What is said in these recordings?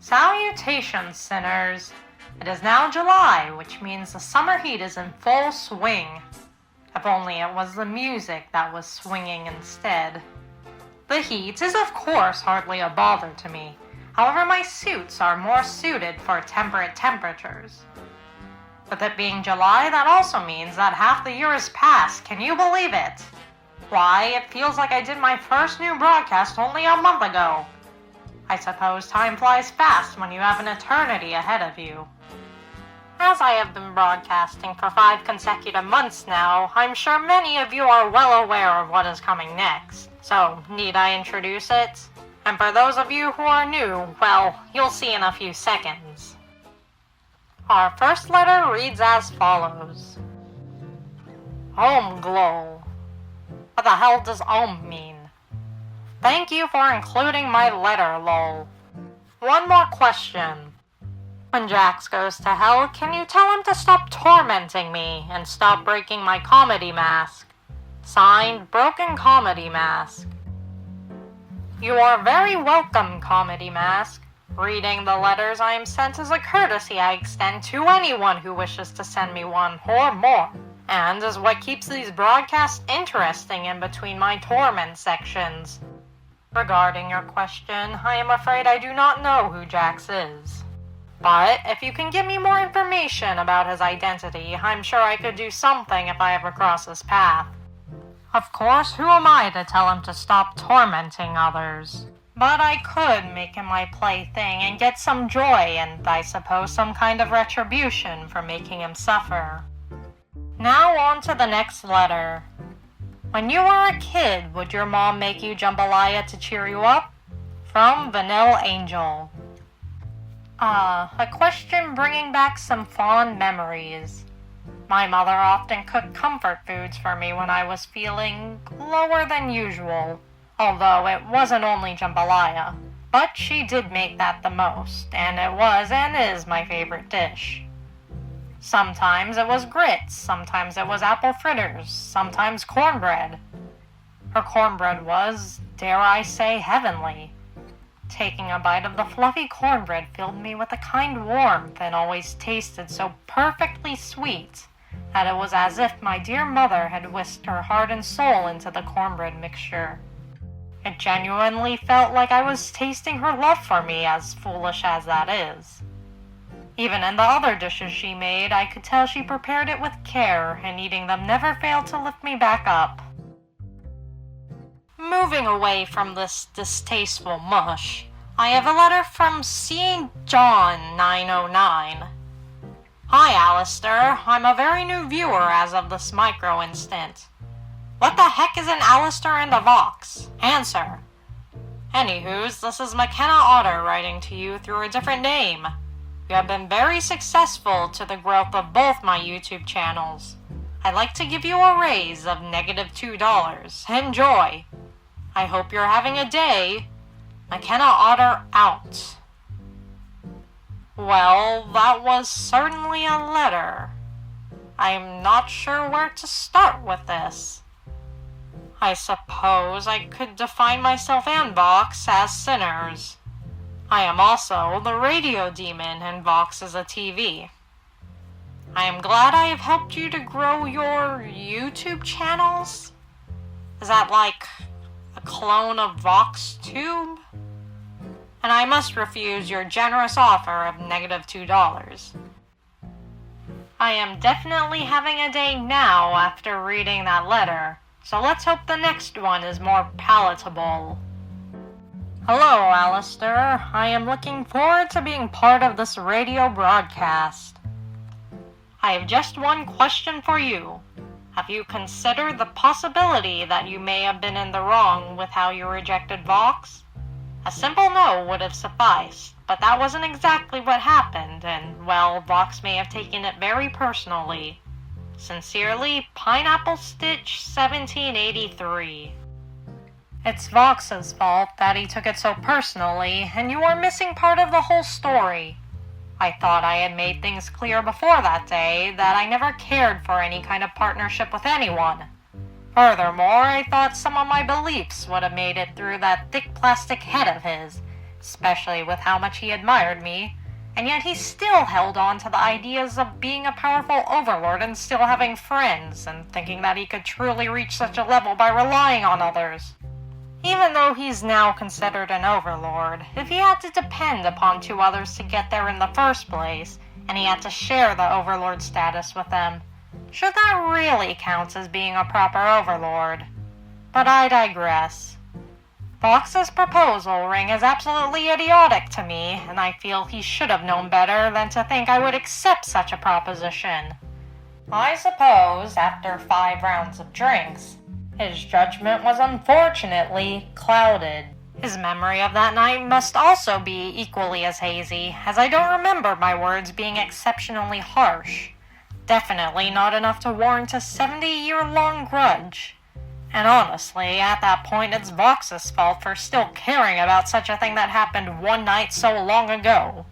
Salutations, sinners! It is now July, which means the summer heat is in full swing. If only it was the music that was swinging instead. The heat is of course hardly a bother to me. However, my suits are more suited for temperate temperatures. With it being July, that also means that half the year is past. Can you believe it? Why, it feels like I did my first new broadcast only a month ago. I suppose time flies fast when you have an eternity ahead of you. As I have been broadcasting for 5 consecutive months now, I'm sure many of you are well aware of what is coming next. So, need I introduce it? And for those of you who are new, well, you'll see in a few seconds. Our first letter reads as follows. Home glow. What the hell does ohm mean? Thank you for including my letter, lol. One more question. When Jax goes to hell, can you tell him to stop tormenting me and stop breaking my comedy mask? Signed, Broken Comedy Mask. You are very welcome, Comedy Mask. Reading the letters I am sent is a courtesy I extend to anyone who wishes to send me one or more, and is what keeps these broadcasts interesting in between my torment sections. Regarding your question, I am afraid I do not know who Jax is. But if you can give me more information about his identity, I'm sure I could do something if I ever cross his path. Of course, who am I to tell him to stop tormenting others? But I could make him my plaything and get some joy and, I suppose, some kind of retribution for making him suffer. Now on to the next letter. When you were a kid, would your mom make you jambalaya to cheer you up? From Vanilla Angel. A question bringing back some fond memories. My mother often cooked comfort foods for me when I was feeling lower than usual, although it wasn't only jambalaya. But she did make that the most, and it was and is my favorite dish. Sometimes it was grits, sometimes it was apple fritters, sometimes cornbread. Her cornbread was, dare I say, heavenly. Taking a bite of the fluffy cornbread filled me with a kind warmth and always tasted so perfectly sweet that it was as if my dear mother had whisked her heart and soul into the cornbread mixture. It genuinely felt like I was tasting her love for me, as foolish as that is. Even in the other dishes she made, I could tell she prepared it with care, and eating them never failed to lift me back up. Moving away from this distasteful mush, I have a letter from St. John 909. Hi, Alistair. I'm a very new viewer as of this micro instant. What the heck is an Alistair and a Vox? Answer. Anywho's, this is McKenna Otter writing to you through a different name. You have been very successful to the growth of both my YouTube channels. I'd like to give you a raise of -$2. Enjoy! I hope you're having a day. McKenna Otter out. Well, that was certainly a letter. I'm not sure where to start with this. I suppose I could define myself and Vox as sinners. I am also the radio demon and Vox is a TV. I am glad I have helped you to grow your YouTube channels. Is that like a clone of VoxTube? And I must refuse your generous offer of -$2. I am definitely having a day now after reading that letter, so let's hope the next one is more palatable. Hello, Alistair. I am looking forward to being part of this radio broadcast. I have just one question for you. Have you considered the possibility that you may have been in the wrong with how you rejected Vox? A simple no would have sufficed, but that wasn't exactly what happened, and, well, Vox may have taken it very personally. Sincerely, Pineapple Stitch 1783. It's Vox's fault that he took it so personally, and you are missing part of the whole story. I thought I had made things clear before that day that I never cared for any kind of partnership with anyone. Furthermore, I thought some of my beliefs would have made it through that thick plastic head of his, especially with how much he admired me, and yet he still held on to the ideas of being a powerful overlord and still having friends, and thinking that he could truly reach such a level by relying on others. Even though he's now considered an overlord, if he had to depend upon two others to get there in the first place, and he had to share the overlord status with them, should that really count as being a proper overlord? But I digress. Box's proposal ring is absolutely idiotic to me, and I feel he should have known better than to think I would accept such a proposition. I suppose, after 5 rounds of drinks, his judgment was unfortunately clouded. His memory of that night must also be equally as hazy, as I don't remember my words being exceptionally harsh. Definitely not enough to warrant a 70-year-long grudge. And honestly, at that point, it's Vox's fault for still caring about such a thing that happened one night so long ago.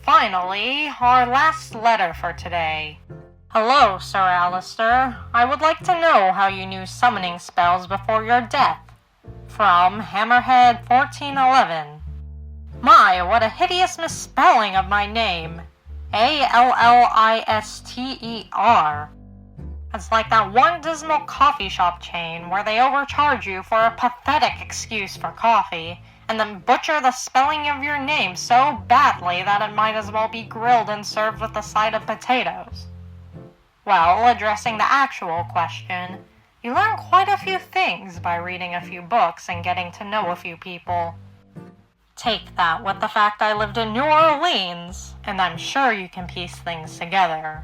Finally, our last letter for today. Hello, Sir Alistair. I would like to know how you knew summoning spells before your death. From Hammerhead 1411. My, what a hideous misspelling of my name. Allister. It's like that one dismal coffee shop chain where they overcharge you for a pathetic excuse for coffee, and then butcher the spelling of your name so badly that it might as well be grilled and served with a side of potatoes. Well, addressing the actual question, you learn quite a few things by reading a few books and getting to know a few people. Take that with the fact I lived in New Orleans, and I'm sure you can piece things together.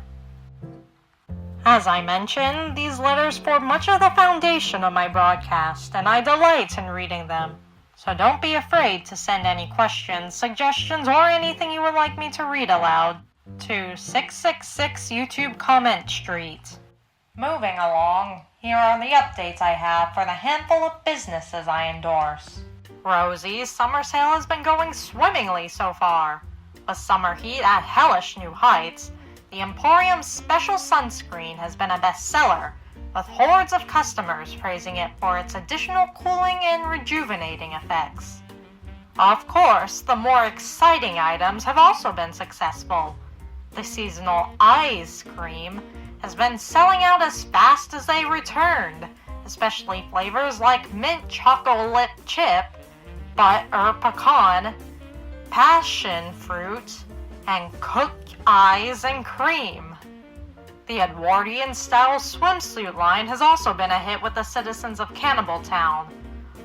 As I mentioned, these letters form much of the foundation of my broadcast, and I delight in reading them. So don't be afraid to send any questions, suggestions, or anything you would like me to read aloud to 666 YouTube Comment Street. Moving along, here are the updates I have for the handful of businesses I endorse. Rosie's summer sale has been going swimmingly so far. With summer heat at hellish new heights, the Emporium's special sunscreen has been a bestseller, with hordes of customers praising it for its additional cooling and rejuvenating effects. Of course, the more exciting items have also been successful. The seasonal ice cream has been selling out as fast as they returned, especially flavors like mint chocolate chip, butter pecan, passion fruit, and cooked eyes and cream. The Edwardian-style swimsuit line has also been a hit with the citizens of Cannibal Town,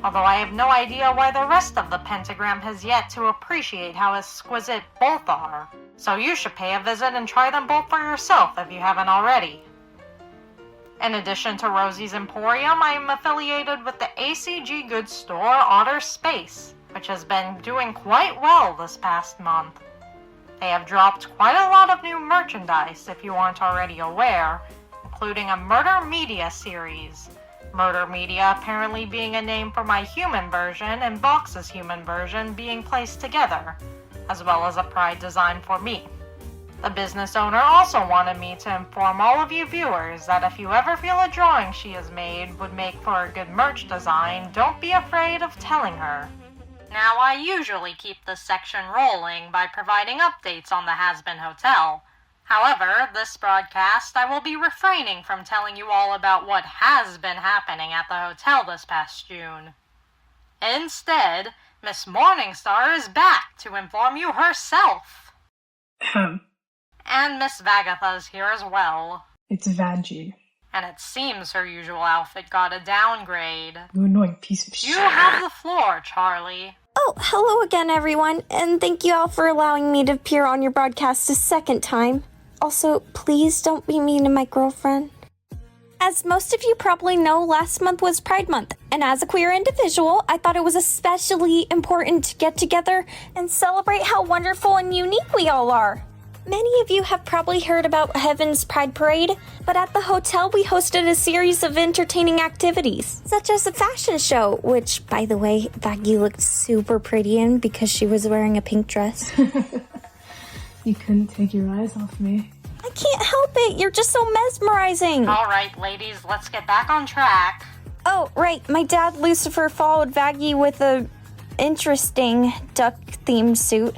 although I have no idea why the rest of the pentagram has yet to appreciate how exquisite both are. So you should pay a visit and try them both for yourself if you haven't already. In addition to Rosie's Emporium, I am affiliated with the ACG goods store Otter Space, which has been doing quite well this past month. They have dropped quite a lot of new merchandise, if you aren't already aware, including a Murder Media series. Murder Media apparently being a name for my human version and Box's human version being placed together, as well as a pride design for me. The business owner also wanted me to inform all of you viewers that if you ever feel a drawing she has made would make for a good merch design, don't be afraid of telling her. Now, I usually keep this section rolling by providing updates on the Has-Been Hotel. However, this broadcast I will be refraining from telling you all about what has been happening at the hotel this past June. Instead, Miss Morningstar is back to inform you herself. And Miss Vagatha's here as well. It's Vaggie. And it seems her usual outfit got a downgrade. You annoying piece of shit. You have the floor, Charlie. Oh, hello again, everyone, and thank you all for allowing me to appear on your broadcast a second time. Also, please don't be mean to my girlfriend. As most of you probably know, last month was Pride Month, and as a queer individual, I thought it was especially important to get together and celebrate how wonderful and unique we all are. Many of you have probably heard about Heaven's Pride Parade, but at the hotel we hosted a series of entertaining activities, such as a fashion show, which, by the way, Vaggie looked super pretty in because she was wearing a pink dress. You couldn't take your eyes off me. I can't help it, you're just so mesmerizing. Alright, ladies, let's get back on track. Oh, right, my dad, Lucifer, followed Vaggie with interesting duck-themed suit.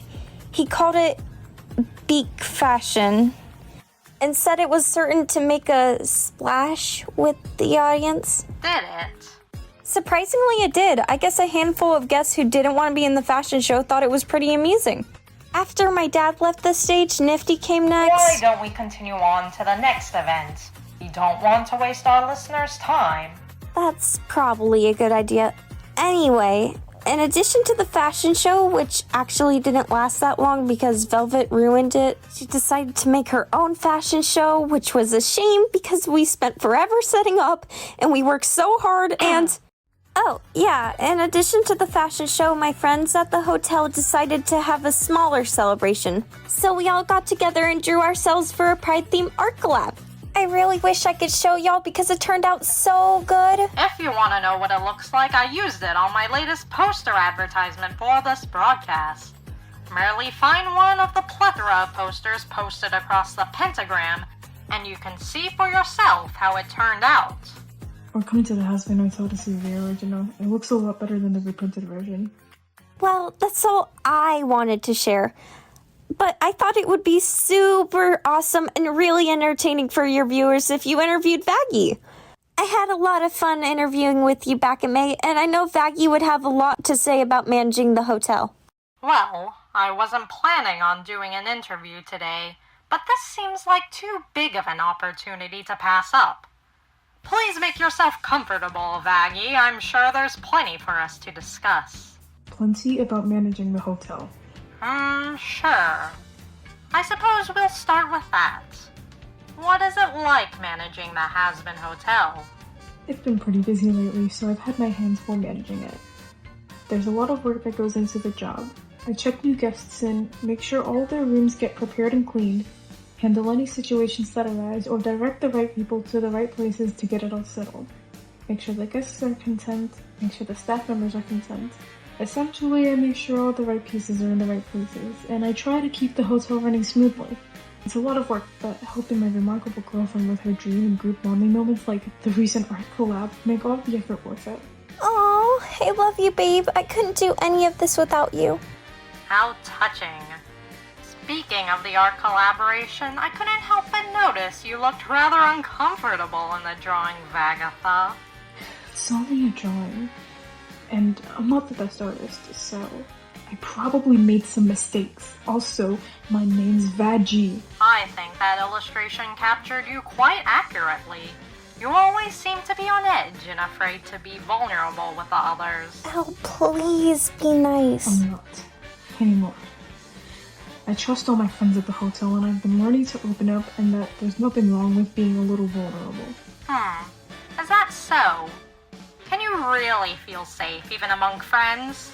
He called it beak fashion and said it was certain to make a splash with the audience. Did it? Surprisingly, it did. I guess a handful of guests who didn't want to be in the fashion show thought it was pretty amusing. After my dad left the stage, Nifty came next. Why don't we continue on to the next event? You don't want to waste our listeners' time. That's probably a good idea. Anyway, in addition to the fashion show, which actually didn't last that long because Velvet ruined it, she decided to make her own fashion show, which was a shame because we spent forever setting up and we worked so hard and... Oh, yeah, in addition to the fashion show, my friends at the hotel decided to have a smaller celebration. So we all got together and drew ourselves for a Pride-themed art collab. I really wish I could show y'all because it turned out so good. If you want to know what it looks like, I used it on my latest poster advertisement for this broadcast. Merely find one of the plethora of posters posted across the pentagram, and you can see for yourself how it turned out. We're coming to the Hazbin Hotel to see the original. It looks a lot better than the reprinted version. Well, that's all I wanted to share. But I thought it would be super awesome and really entertaining for your viewers if you interviewed Vaggie. I had a lot of fun interviewing with you back in May, and I know Vaggie would have a lot to say about managing the hotel. Well, I wasn't planning on doing an interview today, but this seems like too big of an opportunity to pass up. Please make yourself comfortable, Vaggie. I'm sure there's plenty for us to discuss. Plenty about managing the hotel. Sure. I suppose we'll start with that. What is it like managing the Hazbin Hotel? I've been pretty busy lately, so I've had my hands full managing it. There's a lot of work that goes into the job. I check new guests in, make sure all their rooms get prepared and cleaned, handle any situations that arise, or direct the right people to the right places to get it all settled. Make sure the guests are content, make sure the staff members are content. Essentially, I make sure all the right pieces are in the right places, and I try to keep the hotel running smoothly. It's a lot of work, but helping my remarkable girlfriend with her dream and group bonding moments like the recent art collab make all the effort worth it. Oh, I love you, babe. I couldn't do any of this without you. How touching. Speaking of the art collaboration, I couldn't help but notice you looked rather uncomfortable in the drawing, Vagatha. It's only a drawing, and I'm not the best artist, so I probably made some mistakes. Also, my name's Vaggie. I think that illustration captured you quite accurately. You always seem to be on edge and afraid to be vulnerable with the others. Oh, please be nice. I'm not. Anymore. I trust all my friends at the hotel, and I've been learning to open up and that there's nothing wrong with being a little vulnerable. Is that so? Can you really feel safe even among friends?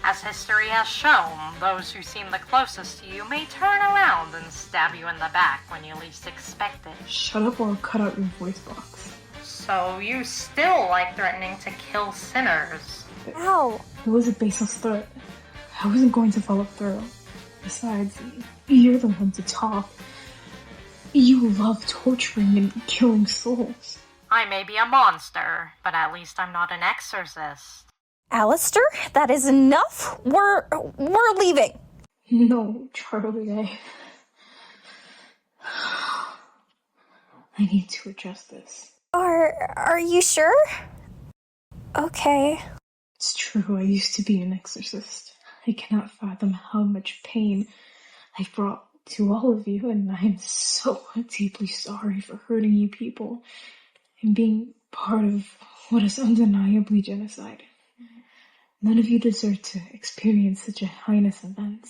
As history has shown, those who seem the closest to you may turn around and stab you in the back when you least expect it. Shut up or I'll cut out your voice box. So you still like threatening to kill sinners? Ow. It was a baseless threat. I wasn't going to follow through. Besides, you're the one to talk. You love torturing and killing souls. I may be a monster, but at least I'm not an exorcist. Alistair, that is enough. We're leaving. No, Charlie, I need to address this. Are you sure? Okay. It's true, I used to be an exorcist. I cannot fathom how much pain I've brought to all of you, and I am so deeply sorry for hurting you people and being part of what is undeniably genocide. None of you deserve to experience such a heinous event.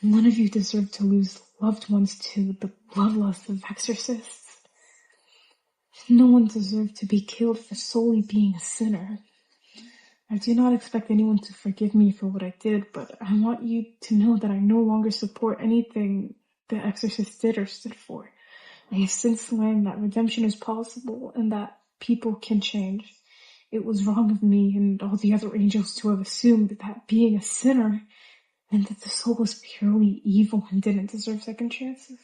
None of you deserve to lose loved ones to the bloodlust of exorcists. No one deserved to be killed for solely being a sinner. I do not expect anyone to forgive me for what I did, but I want you to know that I no longer support anything the exorcist did or stood for. I have since learned that redemption is possible and that people can change. It was wrong of me and all the other angels to have assumed that being a sinner meant that the soul was purely evil and didn't deserve second chances.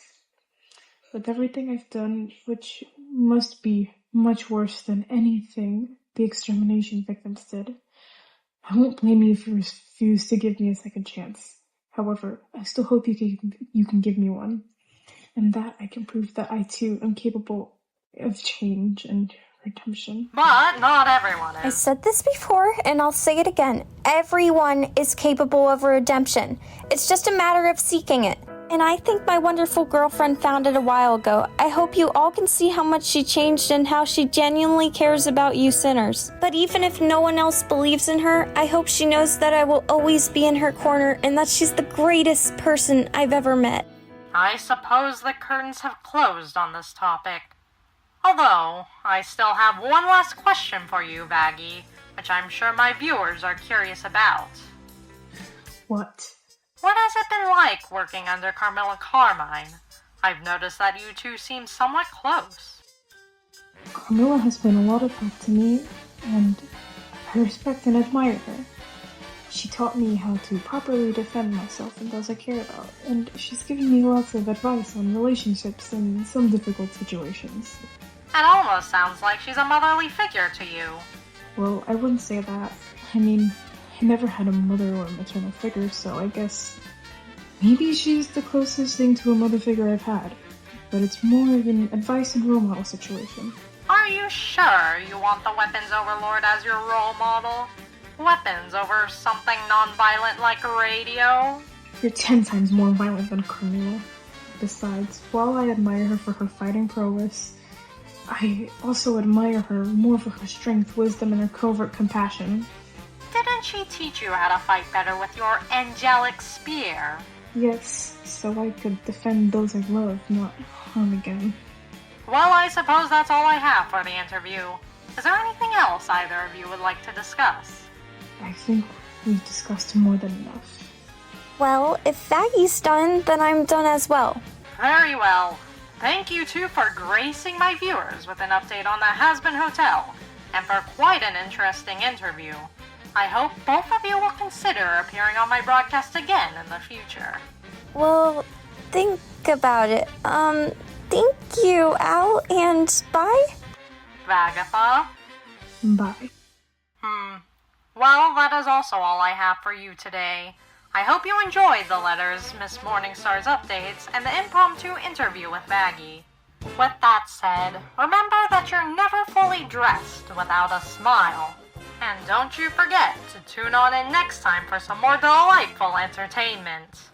With everything I've done, which must be much worse than anything the extermination victims did, I won't blame you if you refuse to give me a second chance. However, I still hope you can give me one, and that I can prove that I too am capable of change and redemption. But not everyone I is. said this before, and I'll say it again. Everyone is capable of redemption. It's just a matter of seeking it. And I think my wonderful girlfriend found it a while ago. I hope you all can see how much she changed and how she genuinely cares about you sinners. But even if no one else believes in her, I hope she knows that I will always be in her corner and that she's the greatest person I've ever met. I suppose the curtains have closed on this topic. Although, I still have one last question for you, Vaggie, which I'm sure my viewers are curious about. What? What has it been like working under Carmilla Carmine? I've noticed that you two seem somewhat close. Carmilla has been a lot of help to me, and I respect and admire her. She taught me how to properly defend myself and those I care about, and she's given me lots of advice on relationships in some difficult situations. It almost sounds like she's a motherly figure to you. Well, I wouldn't say that. I mean, I never had a mother or maternal figure, so I guess maybe she's the closest thing to a mother figure I've had. But it's more of an advice and role model situation. Are you sure you want the Weapons Overlord as your role model? Weapons over something non-violent like radio? You're 10 times more violent than Carmilla. Besides, while I admire her for her fighting prowess, I also admire her more for her strength, wisdom, and her covert compassion. Didn't she teach you how to fight better with your angelic spear? Yes, so I could defend those I love, not harm again. Well, I suppose that's all I have for the interview. Is there anything else either of you would like to discuss? I think we've discussed more than enough. Well, if Vaggie's done, then I'm done as well. Very well. Thank you two for gracing my viewers with an update on the Hazbin Hotel, and for quite an interesting interview. I hope both of you will consider appearing on my broadcast again in the future. Well, think about it. Thank you, Al, and bye? Vagatha? Bye. Well, that is also all I have for you today. I hope you enjoyed the letters, Miss Morningstar's updates, and the impromptu interview with Vaggie. With that said, remember that you're never fully dressed without a smile. And don't you forget to tune on in next time for some more delightful entertainment.